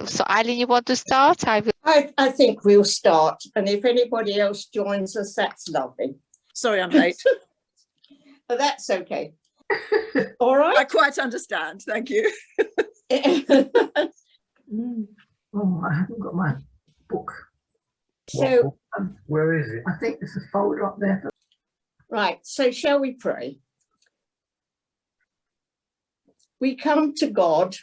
So Eileen, you want to start? I think we'll start, and if anybody else joins us, that's lovely. Sorry, I'm late. But that's okay. All right. I quite understand. Thank you. Oh, I haven't got my book. So, where is it? I think there's a folder up there. Right. So, shall we pray? We come to God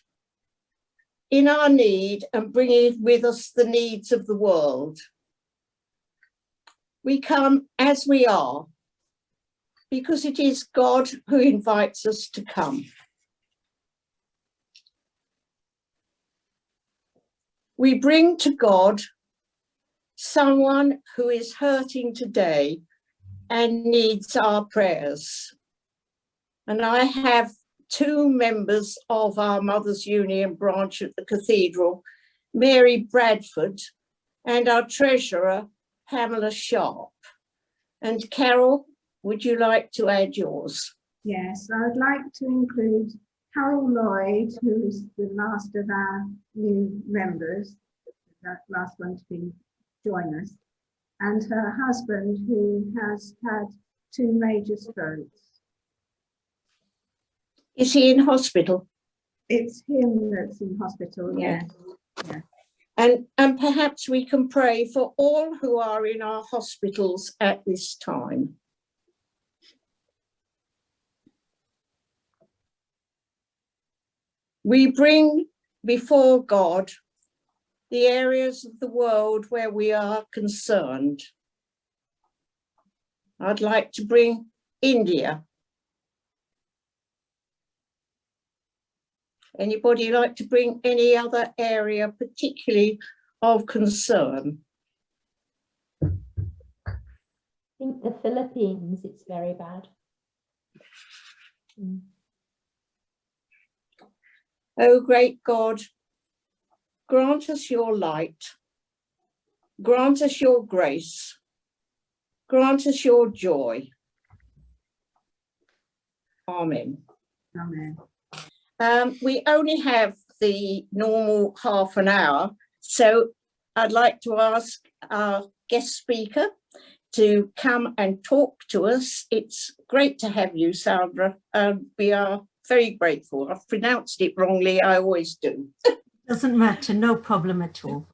in our need and bringing with us the needs of the world. We come as we are because it is God who invites us to come. We bring to God someone who is hurting today and needs our prayers. And I have two members of our Mothers Union branch at the Cathedral, Mary Bradford, and our treasurer, Pamela Sharp. And Carol, would you like to add yours? Yes, I would like to include Carol Lloyd, who is the last of our new members, that last one to join us, and her husband, who has had 2 major strokes. Is he in hospital? It's him that's in hospital, Yeah. Yeah. And perhaps we can pray for all who are in our hospitals at this time. We bring before God the areas of the world where we are concerned. I'd like to bring India. Anybody like to bring any other area particularly of concern? I think the Philippines, it's very bad. Oh, great God, grant us your light, grant us your grace, grant us your joy. Amen. Amen. We only have the normal half an hour, so I'd like to ask our guest speaker to come and talk to us. It's great to have you, Sandra. We are very grateful. I've pronounced it wrongly, I always do. Doesn't matter, no problem at all.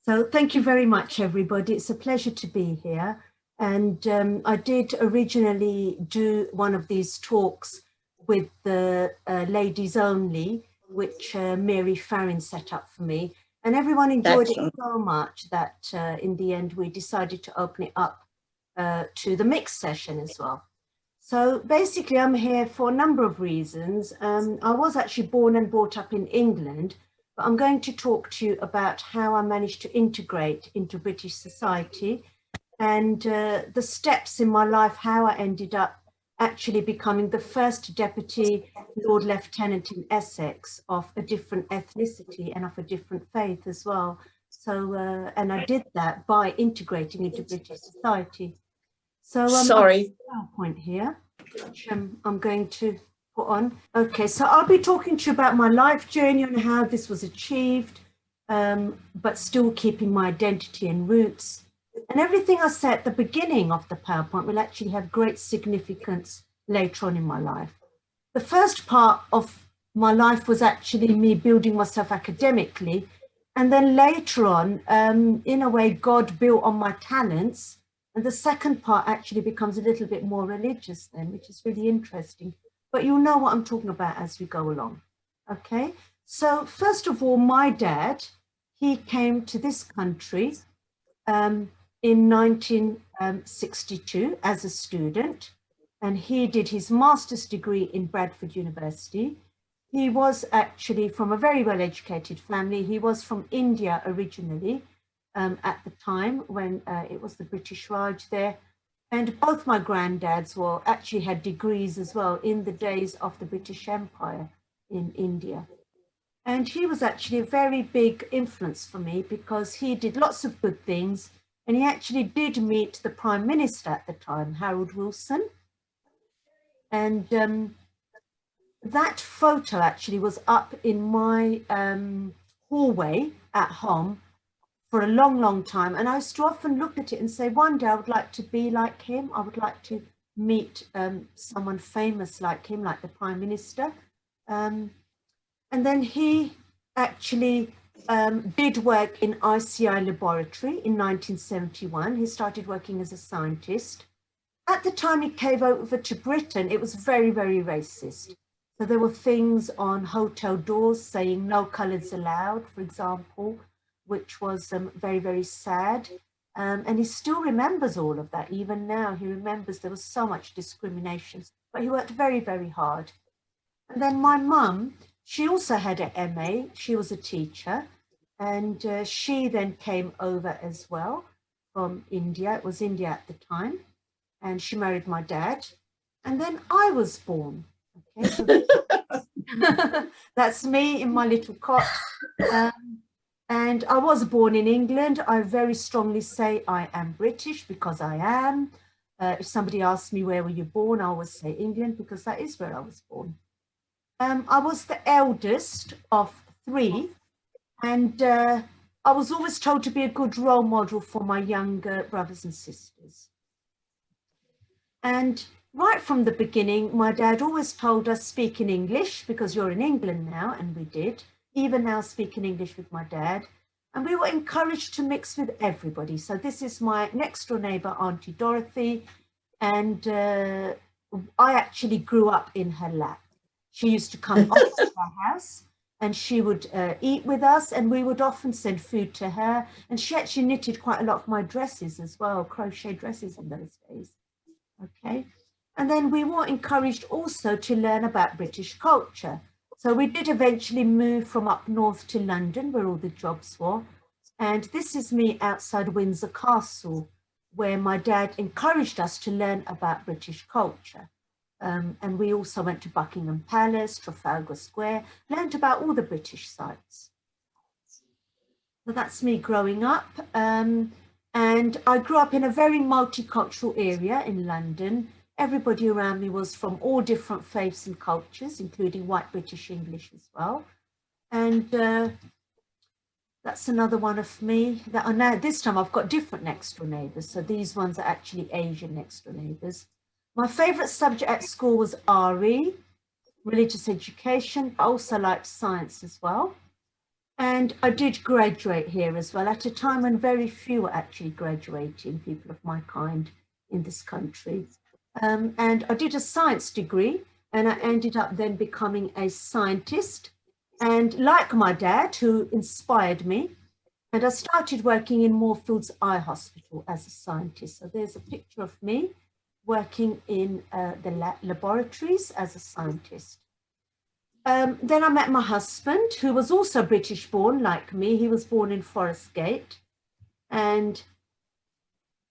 So thank you very much, everybody. It's a pleasure to be here. And I did originally do one of these talks with the ladies only, which Mary Farron set up for me. And everyone enjoyed it so much that in the end, we decided to open it up to the mixed session as well. So basically, I'm here for a number of reasons. I was actually born and brought up in England, but I'm going to talk to you about how I managed to integrate into British society and the steps in my life, how I ended up actually becoming the first Deputy Lord Lieutenant in Essex of a different ethnicity and of a different faith as well. So, and I did that by integrating into British society. So sorry, PowerPoint here, which I'm going to put on. Okay, so I'll be talking to you about my life journey and how this was achieved, but still keeping my identity and roots. And everything I say at the beginning of the PowerPoint will actually have great significance later on in my life. The first part of my life was actually me building myself academically. And then later on, in a way, God built on my talents. And the second part actually becomes a little bit more religious then, which is really interesting. But you'll know what I'm talking about as we go along. Okay, so first of all, my dad, he came to this country in 1962 as a student, and he did his master's degree in Bradford University. He was actually from a very well-educated family. He was from India originally at the time when it was the British Raj there. And both my granddads actually had degrees as well in the days of the British Empire in India. And he was actually a very big influence for me because he did lots of good things. And he actually did meet the Prime Minister at the time, Harold Wilson. And that photo actually was up in my hallway at home for a long, long time. And I used to often look at it and say, one day I would like to be like him. I would like to meet someone famous like him, like the Prime Minister. And then he actually did work in ICI laboratory in 1971. He started working as a scientist. At the time he came over to Britain, it was very, very racist. So there were things on hotel doors saying no colours allowed, for example, which was very, very sad. And he still remembers all of that. Even now, he remembers there was so much discrimination, but he worked very, very hard. And then my mum, she also had an MA. She was a teacher, and she then came over as well from India. It was India at the time. And she married my dad. And then I was born. Okay, so that's me in my little cot. And I was born in England. I very strongly say I am British because I am. If somebody asks me where were you born, I always say England because that is where I was born. I was the eldest of 3, and I was always told to be a good role model for my younger brothers and sisters. And right from the beginning, my dad always told us, speak in English because you're in England now, and we did. Even now, speak in English with my dad. And we were encouraged to mix with everybody. So this is my next door neighbour, Auntie Dorothy. And I actually grew up in her lap. She used to come over to our house and she would eat with us, and we would often send food to her. And she actually knitted quite a lot of my dresses as well, crochet dresses in those days. Okay. And then we were encouraged also to learn about British culture. So we did eventually move from up north to London, where all the jobs were. And this is me outside Windsor Castle, where my dad encouraged us to learn about British culture. And we also went to Buckingham Palace, Trafalgar Square, learned about all the British sites. So that's me growing up. And I grew up in a very multicultural area in London. Everybody around me was from all different faiths and cultures, including white British English as well. And that's another one of me. Now this time I've got different next door neighbours. So these ones are actually Asian next door neighbours. My favourite subject at school was RE, religious education. I also liked science as well. And I did graduate here as well, at a time when very few were actually graduating, people of my kind in this country. And I did a science degree, and I ended up then becoming a scientist. And like my dad, who inspired me, and I started working in Moorfields Eye Hospital as a scientist. So there's a picture of me working in the laboratories as a scientist. Then I met my husband, who was also British born like me. He was born in Forest Gate. And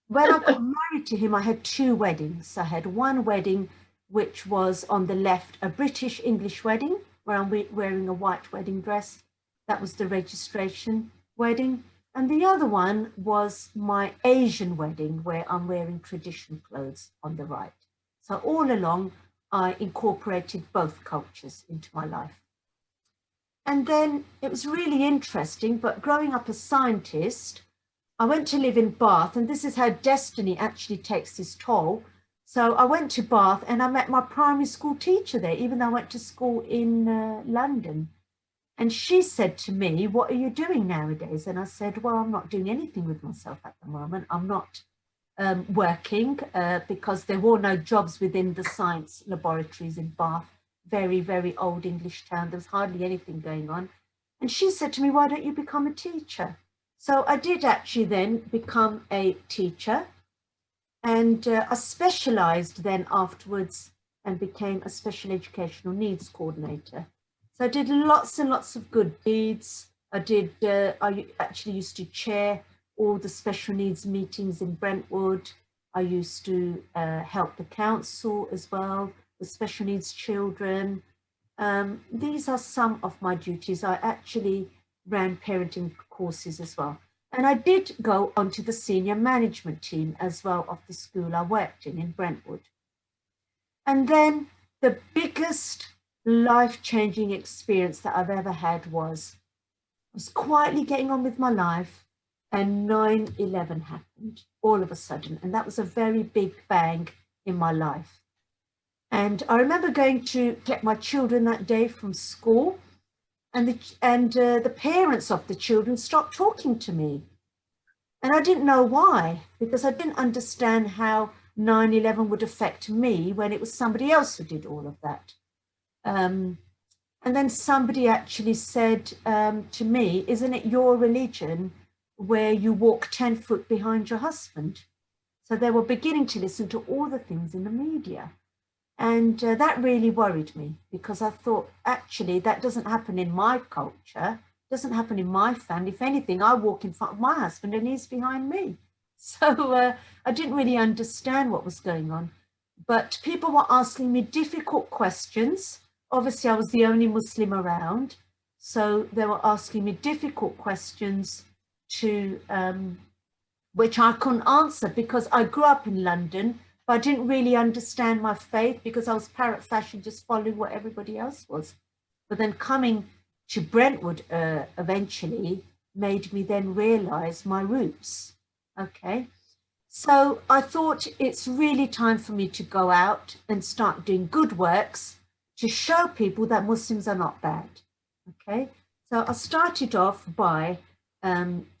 when I got married to him, I had 2 weddings. I had one wedding, which was on the left, a British English wedding, where I'm wearing a white wedding dress. That was the registration wedding. And the other one was my Asian wedding, where I'm wearing traditional clothes on the right. So all along, I incorporated both cultures into my life. And then it was really interesting, but growing up a scientist, I went to live in Bath, and this is how destiny actually takes its toll. So I went to Bath and I met my primary school teacher there, even though I went to school in London. And she said to me, what are you doing nowadays? And I said, well, I'm not doing anything with myself at the moment. I'm not working because there were no jobs within the science laboratories in Bath, very, very old English town. There was hardly anything going on. And she said to me, why don't you become a teacher? So I did actually then become a teacher, and I specialised then afterwards and became a special educational needs coordinator. So I did lots and lots of good deeds. I actually used to chair all the special needs meetings in Brentwood. I used to help the council as well with special needs children. These are some of my duties. I actually ran parenting courses as well. And I did go onto the senior management team as well of the school I worked in Brentwood. And then the biggest life-changing experience that I've ever had was was quietly getting on with my life, and 9/11 happened all of a sudden, and that was a very big bang in my life. And I remember going to collect my children that day from school, and the parents of the children stopped talking to me. And I didn't know why, because I didn't understand how 9/11 would affect me when it was somebody else who did all of that. And then somebody actually said to me, isn't it your religion where you walk 10 foot behind your husband? So they were beginning to listen to all the things in the media. And that really worried me, because I thought, actually, that doesn't happen in my culture, doesn't happen in my family. If anything, I walk in front of my husband and he's behind me. So I didn't really understand what was going on. But people were asking me difficult questions. Obviously, I was the only Muslim around. So they were asking me difficult questions to which I couldn't answer, because I grew up in London, but I didn't really understand my faith because I was parrot fashion, just following what everybody else was. But then coming to Brentwood eventually made me then realize my roots. Okay. So I thought it's really time for me to go out and start doing good works to show people that Muslims are not bad. Okay. So I started off by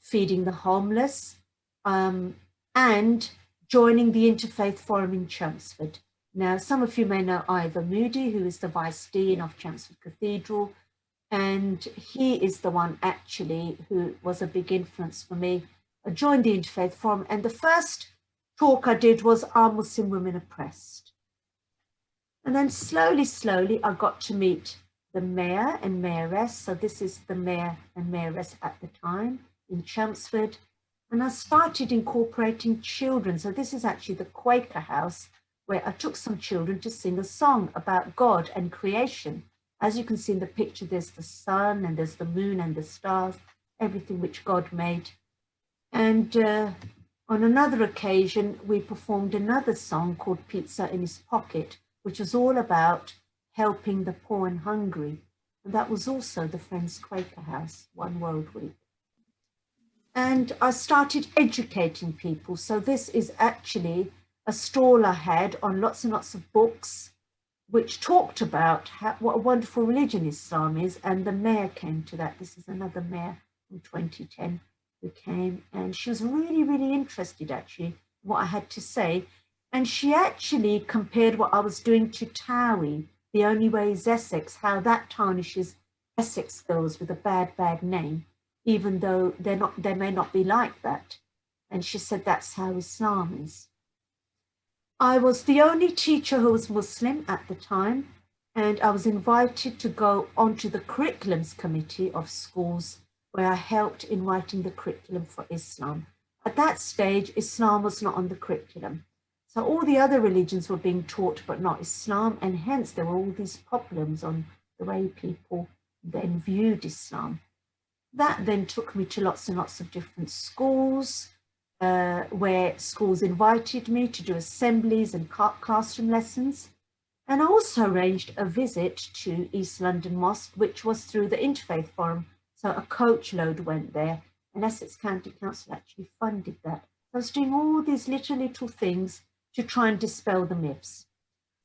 feeding the homeless and joining the Interfaith Forum in Chelmsford. Now, some of you may know Ivor Moody, who is the Vice Dean of Chelmsford Cathedral, and he is the one actually who was a big influence for me. I joined the Interfaith Forum, and the first talk I did was Are Muslim Women Oppressed? And then slowly, I got to meet the mayor and mayoress. So this is the mayor and mayoress at the time in Chelmsford. And I started incorporating children. So this is actually the Quaker house, where I took some children to sing a song about God and creation. As you can see in the picture, there's the sun and there's the moon and the stars, everything which God made. And on another occasion, we performed another song called Pizza in His Pocket, which was all about helping the poor and hungry. And that was also the Friends Quaker House, One World Week. And I started educating people. So this is actually a stall I had on lots and lots of books, which talked about what a wonderful religion Islam is. And the mayor came to that. This is another mayor in 2010 who came, and she was really interested actually in what I had to say. And she actually compared what I was doing to Towie, The Only Way is Essex, how that tarnishes Essex girls with a bad name, even though they may not be like that. And she said that's how Islam is. I was the only teacher who was Muslim at the time, and I was invited to go onto the curriculums committee of schools, where I helped in writing the curriculum for Islam. At that stage, Islam was not on the curriculum. So all the other religions were being taught, but not Islam, and hence there were all these problems on the way people then viewed Islam. That then took me to lots and lots of different schools, where schools invited me to do assemblies and classroom lessons. And I also arranged a visit to East London Mosque, which was through the Interfaith Forum. So a coach load went there, and Essex County Council actually funded that. I was doing all these little things to try and dispel the myths.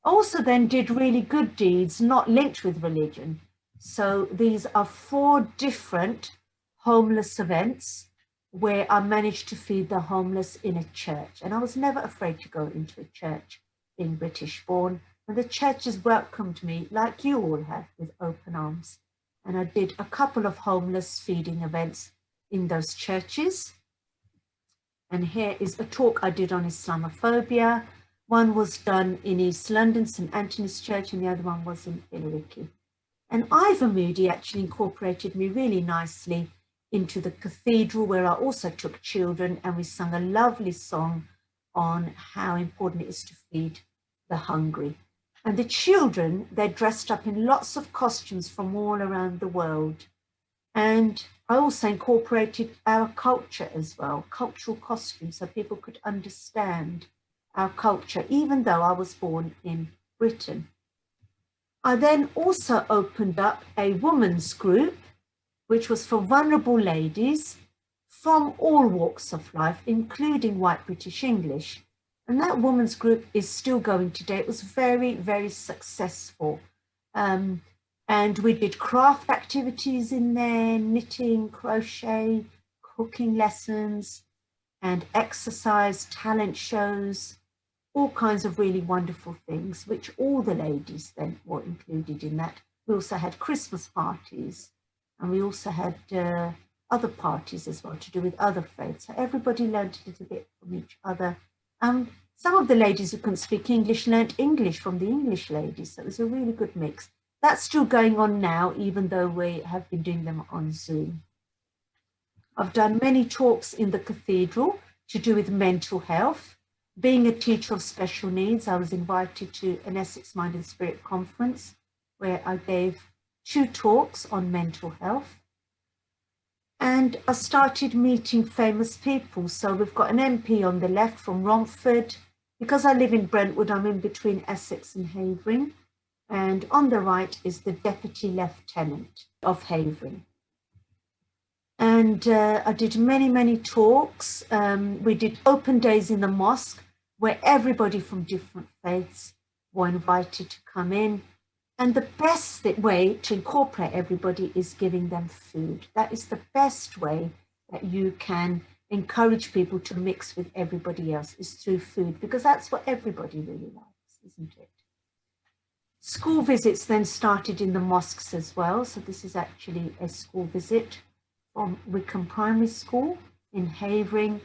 I also then did really good deeds not linked with religion. So these are 4 different homeless events where I managed to feed the homeless in a church. And I was never afraid to go into a church, being British born. And the churches welcomed me, like you all have, with open arms. And I did a couple of homeless feeding events in those churches. And here is a talk I did on Islamophobia. One was done in East London, St Anthony's Church, and the other one was in Ilwiki. And Ivor Moody actually incorporated me really nicely into the cathedral, where I also took children, and we sung a lovely song on how important it is to feed the hungry. And the children, they dressed up in lots of costumes from all around the world. And I also incorporated our culture as well, cultural costumes, so people could understand our culture, even though I was born in Britain. I then also opened up a women's group, which was for vulnerable ladies from all walks of life, including white British English. And that women's group is still going today. It was very, very successful. And we did craft activities in there, knitting, crochet, cooking lessons, and exercise, talent shows, all kinds of really wonderful things, which all the ladies then were included in that. We also had Christmas parties, and we also had other parties as well to do with other faiths. So everybody learned a little bit from each other. Some of the ladies who couldn't speak English learned English from the English ladies. So it was a really good mix. That's still going on now, even though we have been doing them on Zoom. I've done many talks in the cathedral to do with mental health. Being a teacher of special needs, I was invited to an Essex Mind and Spirit conference where I gave 2 talks on mental health. And I started meeting famous people. So we've got an MP on the left from Romford. Because I live in Brentwood, I'm in between Essex and Havering. And on the right is the Deputy Lieutenant of Havering. And I did many, many talks. We did open days in the mosque where everybody from different faiths were invited to come in. And the best way to incorporate everybody is giving them food. That is the best way that you can encourage people to mix with everybody else, is through food, because that's what everybody really likes, isn't it? School visits then started in the mosques as well. So this is actually a school visit from Wickham Primary School in Havering.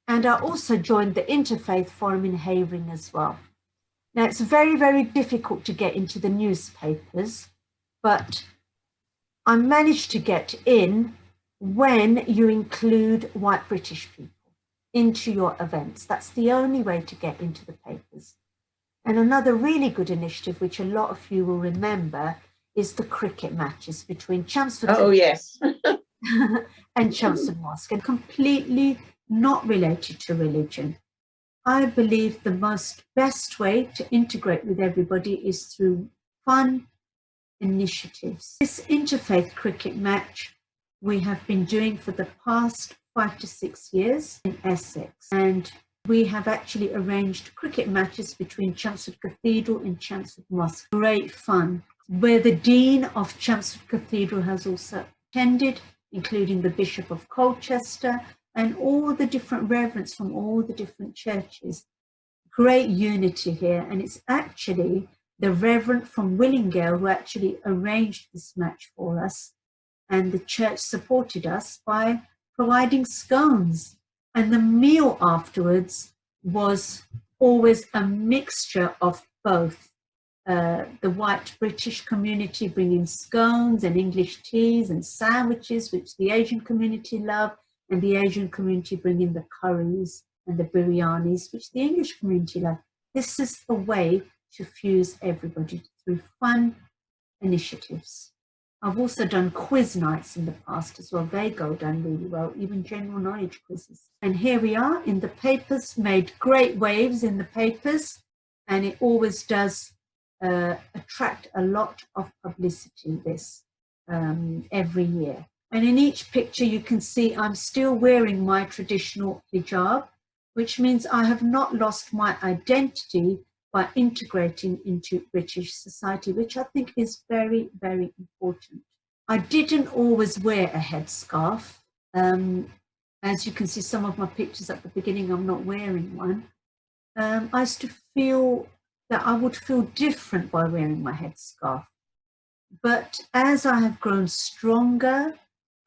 And I also joined the Interfaith Forum in Havering as well. Now, it's very, very difficult to get into the newspapers, but I managed to get in when you include white British people into your events. That's the only way to get into the papers. And another really good initiative, which a lot of you will remember, is the cricket matches between Chelmsford yes. and Chelmsford Mosque, and completely not related to religion. I believe the best way to integrate with everybody is through fun initiatives. This interfaith cricket match we have been doing for the past 5 to 6 years in Essex, and we have actually arranged cricket matches between Chelmsford Cathedral and Chelmsford Mosque. Great fun, where the Dean of Chelmsford Cathedral has also attended, including the Bishop of Colchester and all the different reverends from all the different churches. Great unity here, and it's actually the Reverend from Willingale who actually arranged this match for us, and the church supported us by providing scones. And the meal afterwards was always a mixture of both. The white British community bringing scones and English teas and sandwiches, which the Asian community love, and the Asian community bringing the curries and the biryanis, which the English community love. This is the way to fuse everybody through fun initiatives. I've also done quiz nights in the past as well. They go down really well, even general knowledge quizzes. And here we are in the papers, made great waves in the papers, and it always does attract a lot of publicity, this, every year. And in each picture you can see I'm still wearing my traditional hijab, which means I have not lost my identity by integrating into British society, which I think is very, very important. I didn't always wear a headscarf. As you can see, some of my pictures at the beginning, I'm not wearing one. I used to feel that I would feel different by wearing my headscarf. But as I have grown stronger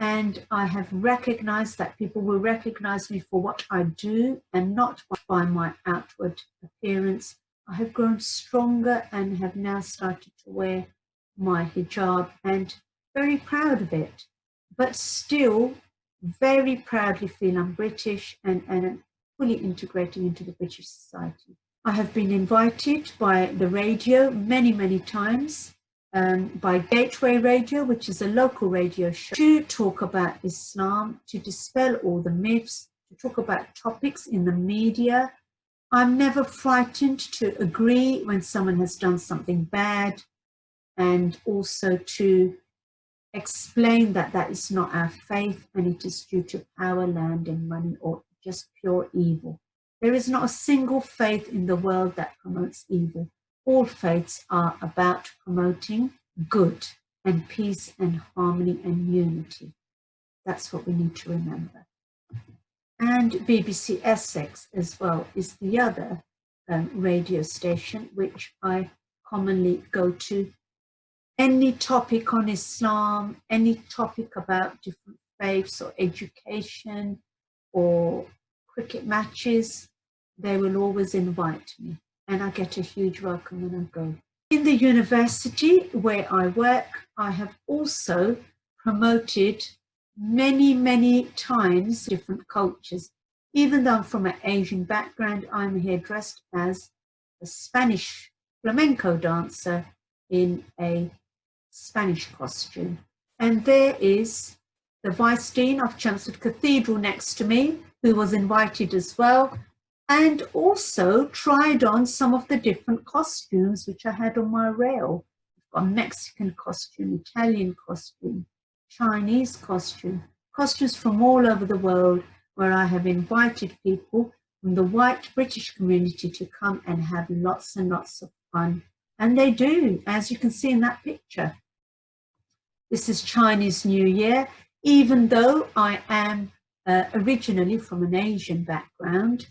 and I have recognized that people will recognize me for what I do and not by my outward appearance, I have grown stronger and have now started to wear my hijab, and very proud of it, but still very proudly feel I'm British and fully integrating into the British society. I have been invited by the radio many, many times, by Gateway Radio, which is a local radio show, to talk about Islam, to dispel all the myths, to talk about topics in the media. I'm never frightened to agree when someone has done something bad, and also to explain that that is not our faith and it is due to power, land and money, or just pure evil. There is not a single faith in the world that promotes evil. All faiths are about promoting good and peace and harmony and unity. That's what we need to remember. And BBC Essex as well is the other radio station which I commonly go to. Any topic on Islam, any topic about different faiths or education or cricket matches, they will always invite me and I get a huge welcome when I go. In the university where I work, I have also promoted many times different cultures. Even though I'm from an Asian background, I'm here dressed as a Spanish flamenco dancer in a Spanish costume. And there is the Vice Dean of Chelmsford Cathedral next to me, who was invited as well, and also tried on some of the different costumes which I had on my rail. I've got a Mexican costume, Italian costume, Chinese costume, costumes from all over the world, where I have invited people from the white British community to come and have lots and lots of fun. And they do, as you can see in that picture. This is Chinese New Year. Even though I am originally from an Asian background,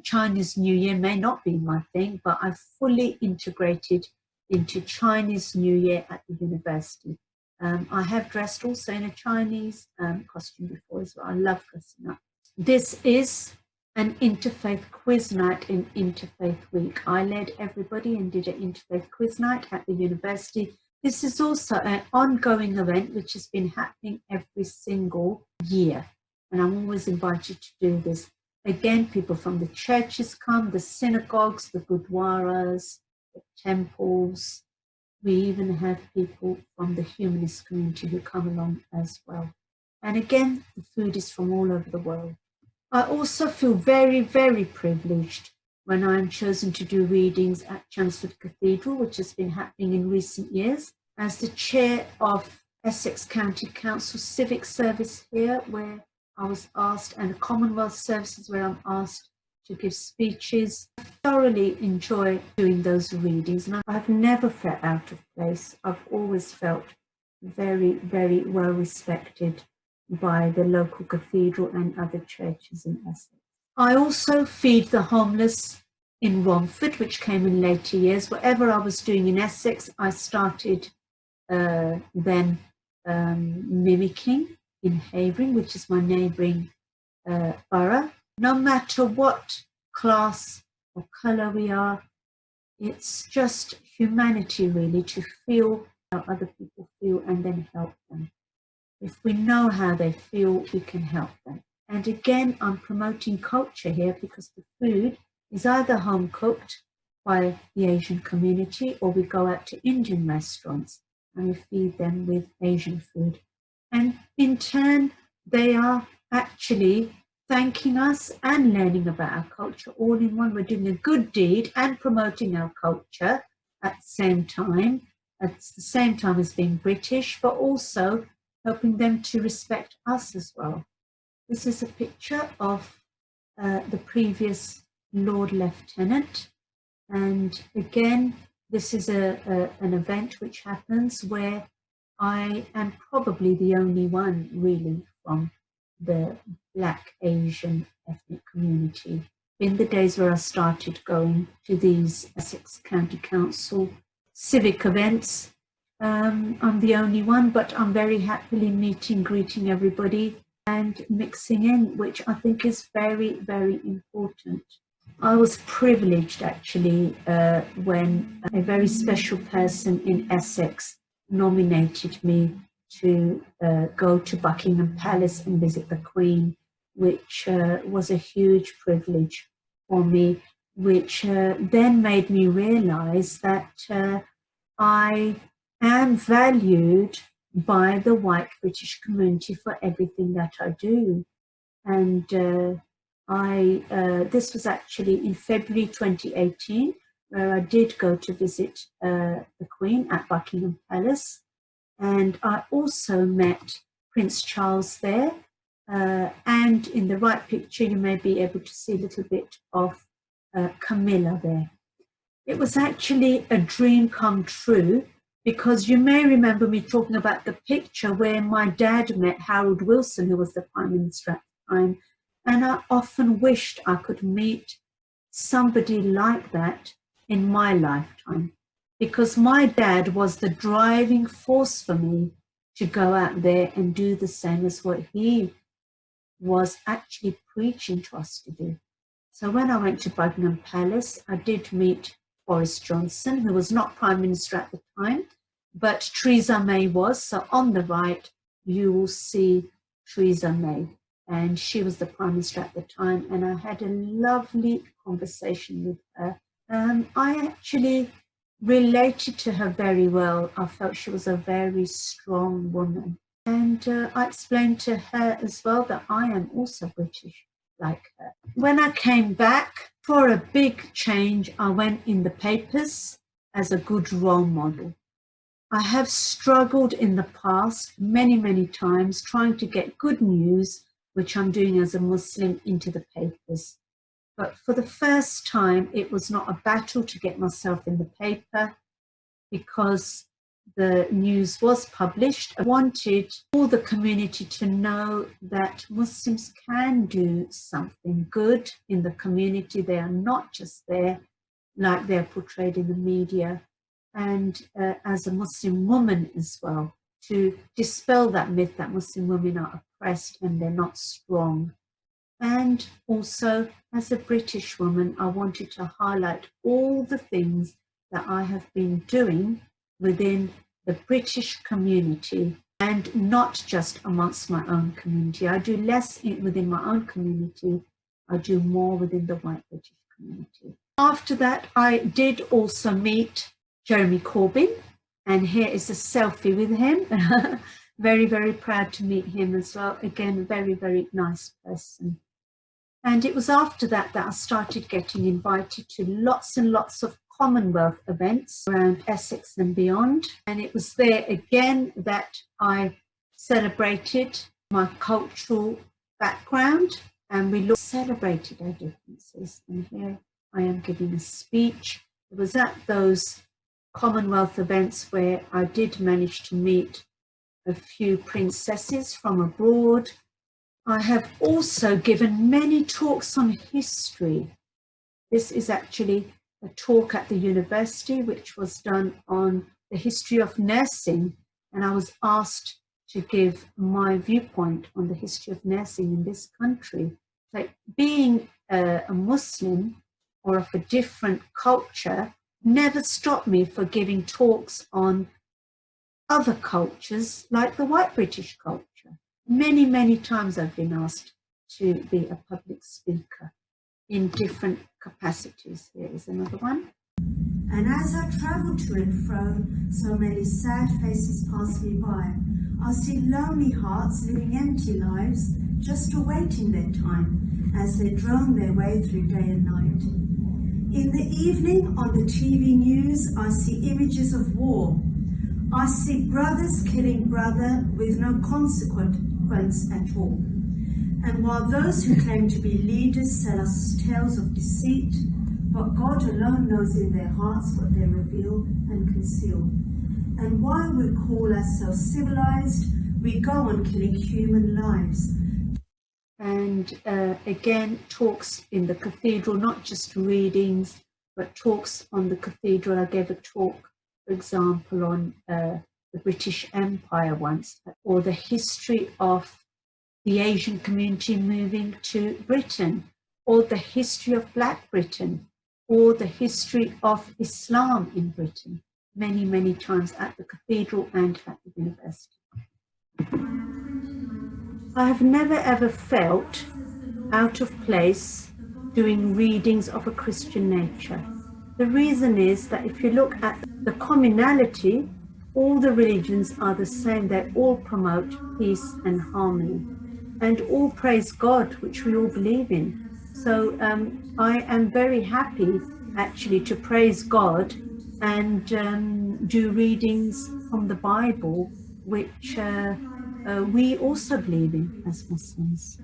Chinese New Year may not be my thing, but I've fully integrated into Chinese New Year at the university. I have dressed also in a Chinese costume before as well. I love dressing up. This is an interfaith quiz night in Interfaith Week. I led everybody and did an interfaith quiz night at the university. This is also an ongoing event which has been happening every single year. And I'm always invited to do this. Again, people from the churches come, the synagogues, the gurdwaras, the temples. We even have people from the humanist community who come along as well. And again, the food is from all over the world. I also feel very privileged when I'm chosen to do readings at Chelmsford Cathedral, which has been happening in recent years, as the chair of Essex County Council Civic Service here, where I was asked, and Commonwealth Services where I'm asked to give speeches. I thoroughly enjoy doing those readings and I've never felt out of place. I've always felt very well respected by the local cathedral and other churches in Essex. I also feed the homeless in Romford, which came in later years. Whatever I was doing in Essex, I started then mimicking in Havering, which is my neighbouring borough. No matter what class or colour we are, it's just humanity really to feel how other people feel and then help them. If we know how they feel, we can help them. And again, I'm promoting culture here because the food is either home cooked by the Asian community or we go out to Indian restaurants and we feed them with Asian food. And in turn, they are actually thanking us and learning about our culture all in one. We're doing a good deed and promoting our culture at the same time as being British, but also helping them to respect us as well. This is a picture of the previous Lord Lieutenant. And again, this is an event which happens where I am probably the only one really from the Black Asian ethnic community. In the days where I started going to these Essex County Council civic events, I'm the only one, but I'm very happily meeting, greeting everybody and mixing in, which I think is very important. I was privileged actually when a very special person in Essex nominated me to go to Buckingham Palace and visit the Queen, which was a huge privilege for me, which then made me realise that I am valued by the white British community for everything that I do. And this was actually in February 2018, where I did go to visit the Queen at Buckingham Palace. And I also met Prince Charles there. And in the right picture, you may be able to see a little bit of Camilla there. It was actually a dream come true, because you may remember me talking about the picture where my dad met Harold Wilson, who was the Prime Minister at the time. And I often wished I could meet somebody like that in my lifetime, because my dad was the driving force for me to go out there and do the same as what he was actually preaching to us to do. So when I went to Buckingham Palace, I did meet Boris Johnson, who was not Prime Minister at the time, but Theresa May was. So on the right, you will see Theresa May, and she was the Prime Minister at the time, and I had a lovely conversation with her. I actually related to her very well. I felt she was a very strong woman. And I explained to her as well that I am also British like her. When I came back for a big change, I went in the papers as a good role model. I have struggled in the past many, many times trying to get good news, which I'm doing as a Muslim, into the papers. But for the first time, it was not a battle to get myself in the paper, because the news was published. I wanted all the community to know that Muslims can do something good in the community. They are not just there like they're portrayed in the media. And as a Muslim woman as well, to dispel that myth that Muslim women are oppressed and they're not strong. And also, as a British woman, I wanted to highlight all the things that I have been doing within the British community, and not just amongst my own community. I do less within my own community. I do more within the white British community. After that, I did also meet Jeremy Corbyn, and here is a selfie with him. Very, very proud to meet him as well. Again, a very, very nice person. And it was after that that I started getting invited to lots and lots of Commonwealth events around Essex and beyond. And it was there again that I celebrated my cultural background, and we celebrated our differences. And here I am giving a speech. It was at those Commonwealth events where I did manage to meet a few princesses from abroad. I have also given many talks on history. This is actually a talk at the university which was done on the history of nursing, and I was asked to give my viewpoint on the history of nursing in this country. So being a Muslim or of a different culture never stopped me for giving talks on other cultures like the white British culture. Many, many times I've been asked to be a public speaker in different capacities. Here is another one. And as I travel to and fro, so many sad faces pass me by. I see lonely hearts living empty lives, just awaiting their time as they drone their way through day and night. In the evening on the TV news, I see images of war. I see brothers killing brother with no consequence at all. And while those who claim to be leaders sell us tales of deceit, but God alone knows in their hearts what they reveal and conceal. And while we call ourselves civilized, we go on killing human lives. And again, talks in the cathedral, not just readings, but talks on the cathedral. I gave a talk, for example, on the British Empire once, or the history of the Asian community moving to Britain, or the history of Black Britain, or the history of Islam in Britain, many, many times at the cathedral and at the university. I have never ever felt out of place doing readings of a Christian nature. The reason is that if you look at the commonality, all the religions are the same. They all promote peace and harmony, and all praise God, which we all believe in. So I am very happy actually to praise God and do readings from the Bible which we also believe in as Muslims.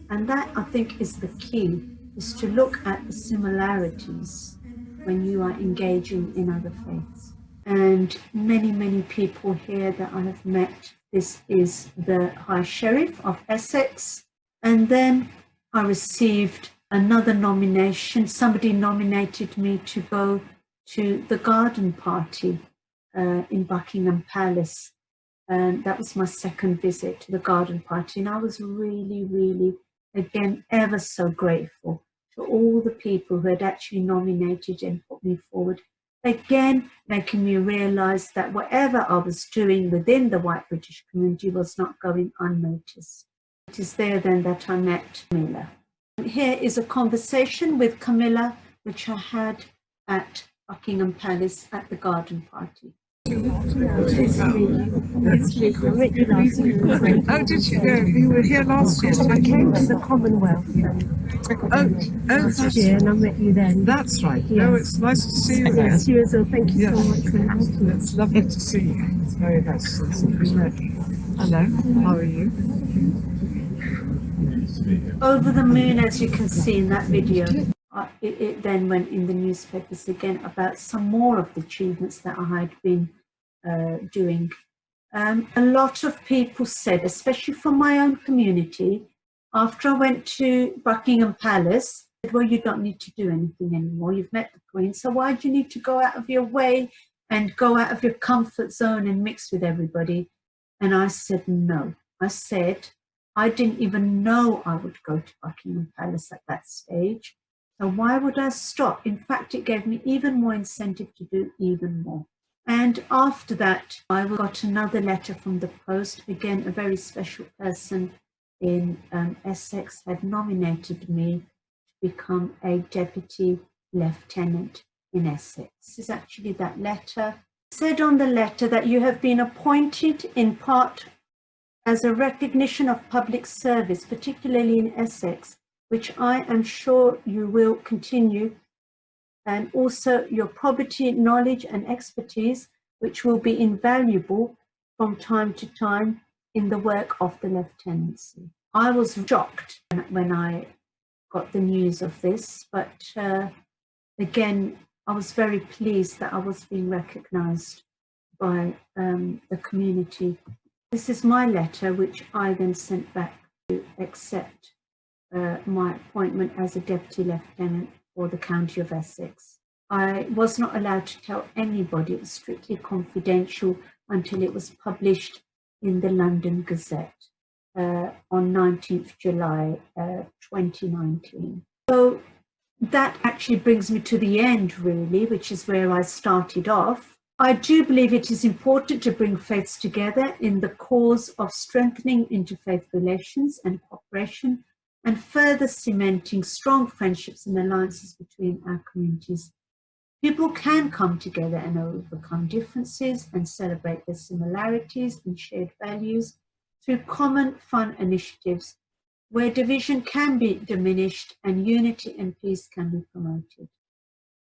And that, I think, is the key, is to look at the similarities when you are engaging in other faiths. And many, many people here that I have met, this is the High Sheriff of Essex. And then I received another nomination. Somebody nominated me to go to the garden party in Buckingham Palace. And that was my second visit to the garden party. And I was really, really, again, ever so grateful to all the people who had actually nominated and put me forward. Again, making me realize that whatever I was doing within the white British community was not going unnoticed. It is there then that I met Camilla. Here is a conversation with Camilla, which I had at Buckingham Palace at the garden party. Oh, did you go? You were here last year. I came to the Commonwealth last year and I met you then. That's right. Yes. Oh, it's nice to see you again. Yes, you as well. Thank you so much for having me. It's lovely to see you. It's very nice to see you. Hello, how are you? Over the moon, as you can see in that video. It then went in the newspapers again about some more of the achievements that I had been doing. A lot of people said, especially from my own community, after I went to Buckingham Palace, well, you don't need to do anything anymore. You've met the Queen, so why do you need to go out of your way and go out of your comfort zone and mix with everybody? And I said, no. I said, I didn't even know I would go to Buckingham Palace at that stage. So why would I stop? In fact, it gave me even more incentive to do even more. And after that, I got another letter from the post. Again, a very special person in Essex had nominated me to become a deputy lieutenant in Essex. This is actually that letter. It said on the letter that you have been appointed in part as a recognition of public service, particularly in Essex, which I am sure you will continue, and also your probity, knowledge and expertise, which will be invaluable from time to time in the work of the lieutenancy. I was shocked when I got the news of this, but again, I was very pleased that I was being recognised by the community. This is my letter, which I then sent back to accept my appointment as a deputy lieutenant for the county of Essex. I was not allowed to tell anybody, it was strictly confidential until it was published in the London Gazette on 19th July 2019. So that actually brings me to the end, really, which is where I started off. I do believe it is important to bring faiths together in the cause of strengthening interfaith relations and cooperation and further cementing strong friendships and alliances between our communities. People can come together and overcome differences and celebrate their similarities and shared values through common fun initiatives where division can be diminished and unity and peace can be promoted.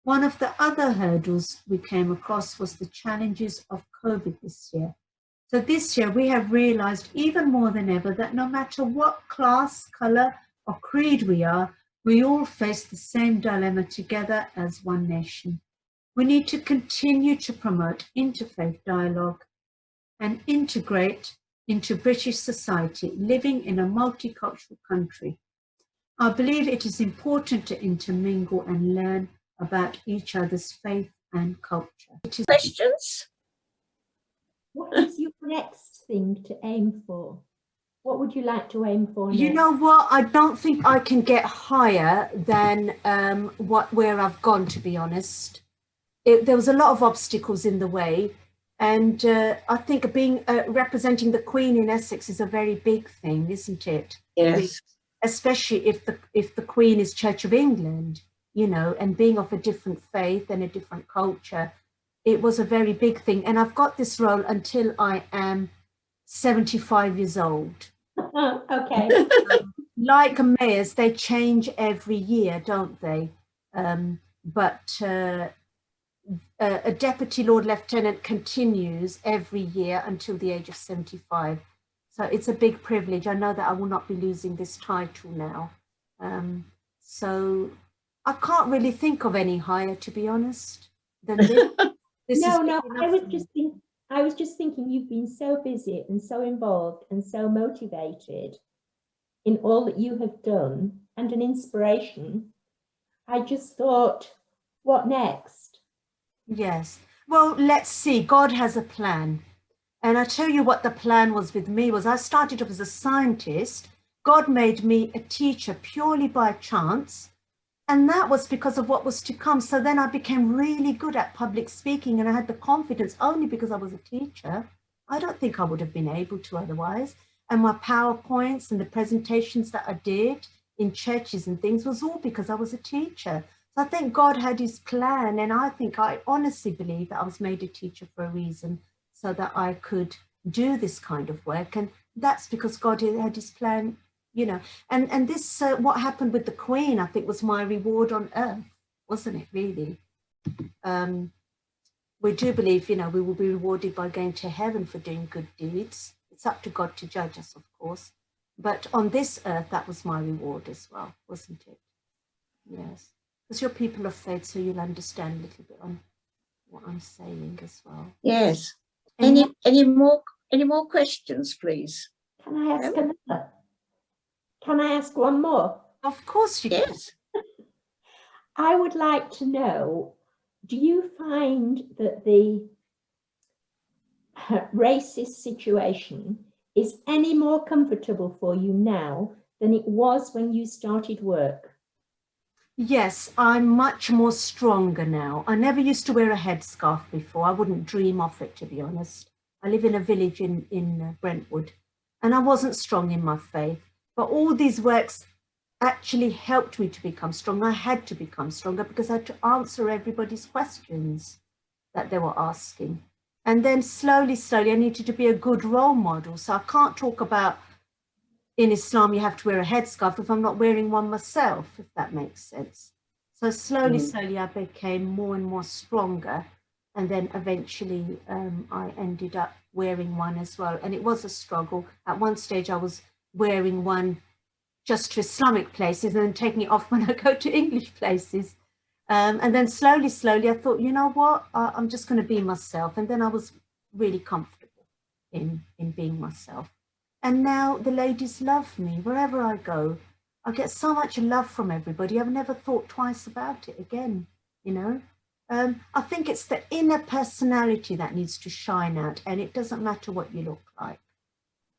One of the other hurdles we came across was the challenges of COVID this year. So this year we have realized even more than ever that no matter what class, color, or creed we are, we all face the same dilemma together as one nation. We need to continue to promote interfaith dialogue and integrate into British society, living in a multicultural country. I believe it is important to intermingle and learn about each other's faith and culture. Questions? What is your next thing to aim for? What would you like to aim for next? You know what? I don't think I can get higher than where I've gone, to be honest. There was a lot of obstacles in the way. And I think being representing the Queen in Essex is a very big thing, isn't it? Yes. Especially if the Queen is Church of England, you know, and being of a different faith and a different culture, it was a very big thing. And I've got this role until I am 75 years old. Okay. Like mayors, they change every year, don't they? But a deputy Lord Lieutenant continues every year until the age of 75. So it's a big privilege. I know that I will not be losing this title now. So I can't really think of any higher, to be honest, than this. No, I was just thinking you've been so busy and so involved and so motivated in all that you have done and an inspiration. I just thought, what next? Yes. Well, let's see. God has a plan. And I tell you what the plan was with me was I started off as a scientist. God made me a teacher purely by chance. And that was because of what was to come. So then I became really good at public speaking, and I had the confidence only because I was a teacher. I don't think I would have been able to otherwise. And my PowerPoints and the presentations that I did in churches and things was all because I was a teacher. So I think God had his plan, and I honestly believe that I was made a teacher for a reason, so that I could do this kind of work. And that's because God had his plan, you know. And this, what happened with the Queen, I think was my reward on earth, wasn't it, really? We do believe, you know, we will be rewarded by going to heaven for doing good deeds. It's up to God to judge us, of course. But on this earth, that was my reward as well, wasn't it? Yes. Because you're people of faith, so you'll understand a little bit on what I'm saying as well. Yes. Any more questions, please? Can I ask another? Can I ask one more? Of course you can. Yes. I would like to know, do you find that the racist situation is any more comfortable for you now than it was when you started work? Yes, I'm much more stronger now. I never used to wear a headscarf before. I wouldn't dream of it, to be honest. I live in a village in Brentwood, and I wasn't strong in my faith. But all these works actually helped me to become strong. I had to become stronger because I had to answer everybody's questions that they were asking. And then slowly, I needed to be a good role model. So I can't talk about in Islam, you have to wear a headscarf if I'm not wearing one myself, if that makes sense. So slowly, I became more and more stronger. And then eventually I ended up wearing one as well. And it was a struggle. At one stage, I was wearing one just to Islamic places and then taking it off when I go to English places. And then slowly, I thought, you know what, I'm just going to be myself. And then I was really comfortable in being myself. And now the ladies love me wherever I go. I get so much love from everybody. I've never thought twice about it again, you know. I think it's the inner personality that needs to shine out, and it doesn't matter what you look like.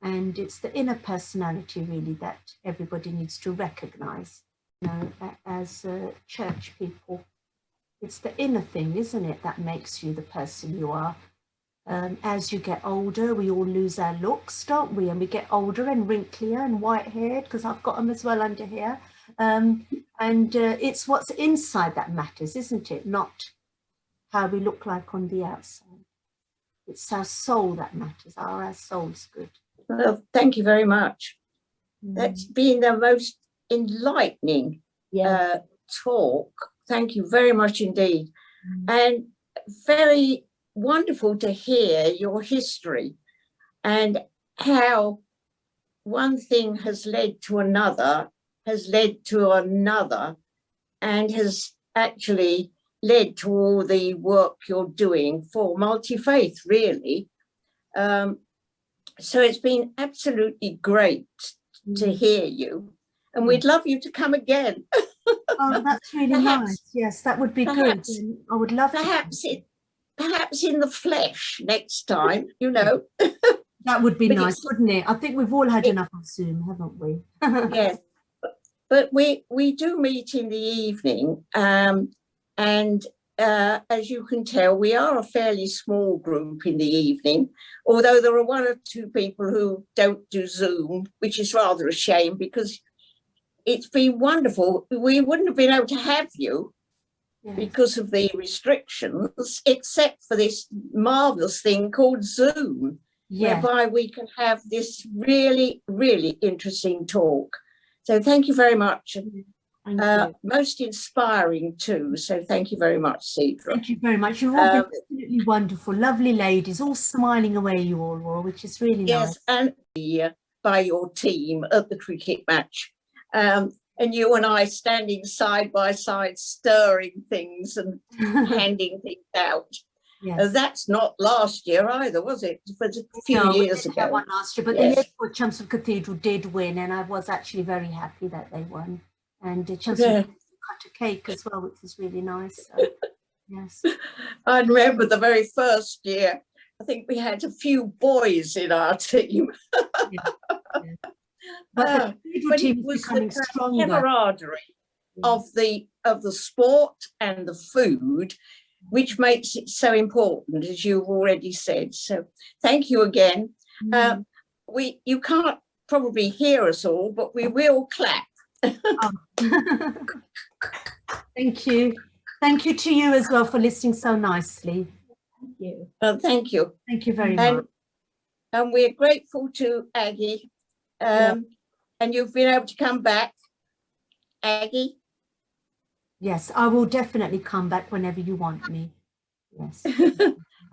And it's the inner personality really that everybody needs to recognize, you know, as church people. It's the inner thing, isn't it, that makes you the person you are. As you get older, we all lose our looks, don't we? And we get older and wrinklier and white-haired, because I've got them as well under here. And it's what's inside that matters, isn't it? Not how we look like on the outside. It's our soul that matters. Are our souls good? Well, thank you very much. That's been the most enlightening talk. Thank you very much indeed. And very wonderful to hear your history and how one thing has led to another, and has actually led to all the work you're doing for multi-faith, really. So it's been absolutely great to hear you, and we'd love you to come again. Oh, that's really nice. Yes, that would be good. I would love to. Perhaps in the flesh next time, you know. That would be nice, wouldn't it? I think we've all had enough of Zoom, haven't we? Yes, but we do meet in the evening, and as you can tell, we are a fairly small group in the evening, although there are one or two people who don't do Zoom, which is rather a shame because it's been wonderful. We wouldn't have been able to have you because of the restrictions, except for this marvelous thing called Zoom, whereby we can have this really, really interesting talk. So thank you very much. Thank you. most inspiring too. So thank you very much, Sidra. Thank you very much. You've all been absolutely wonderful, lovely ladies, all smiling away you all were, which is really nice. Yes, and by your team at the cricket match. And you and I standing side by side, stirring things and handing things out. Yes. That's not last year either, was it? It was a few No, we years didn't ago. have one last year, but Yes. the year before Chelmsford Cathedral did win, and I was actually very happy that they won. And Chelmsford cut a cake as well, which was really nice. So, yes. I remember the very first year, I think we had a few boys in our team. But the Cathedral team is becoming stronger. Camaraderie of the sport and the food, which makes it so important, as you've already said. So thank you again. You can't probably hear us all, but we will clap. Thank you. Thank you to you as well for listening so nicely. Thank you. Thank you. Thank you very much. And we're grateful to Aggie. And you've been able to come back, Aggie. Yes, I will definitely come back whenever you want me. Yes.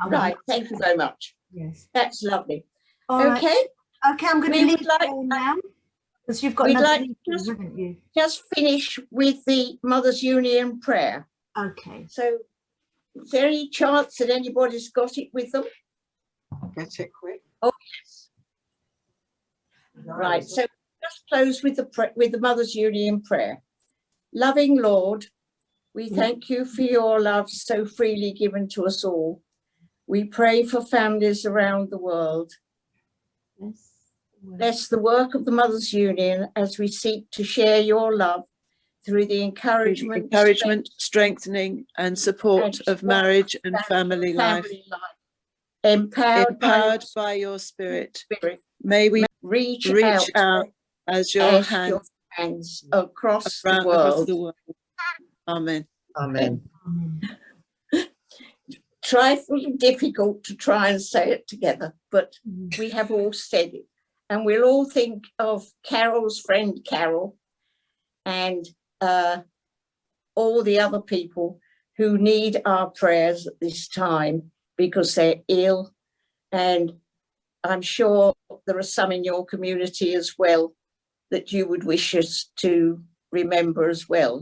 Right, thank you very much. Yes. That's lovely. All okay. Right. Okay, I'm going to leave like, now because you've got we'd another like meeting, haven't you? Just finish with the Mothers Union prayer. Okay. So is there any chance that anybody's got it with them? Get it quick. Oh, yes. Right, so just close with the Mothers Union prayer. Loving Lord, we thank you for your love so freely given to us all. We pray for families around the world. Yes. Bless the work of the Mothers Union as we seek to share your love through the encouragement, strengthening and support of marriage and family life. Empowered by your Spirit. May we reach out as your hands across the world. Amen. Amen. Trifling difficult to try and say it together, but we have all said it. And we'll all think of Carol's friend Carol and all the other people who need our prayers at this time because they're ill. And I'm sure there are some in your community as well that you would wish us to remember as well.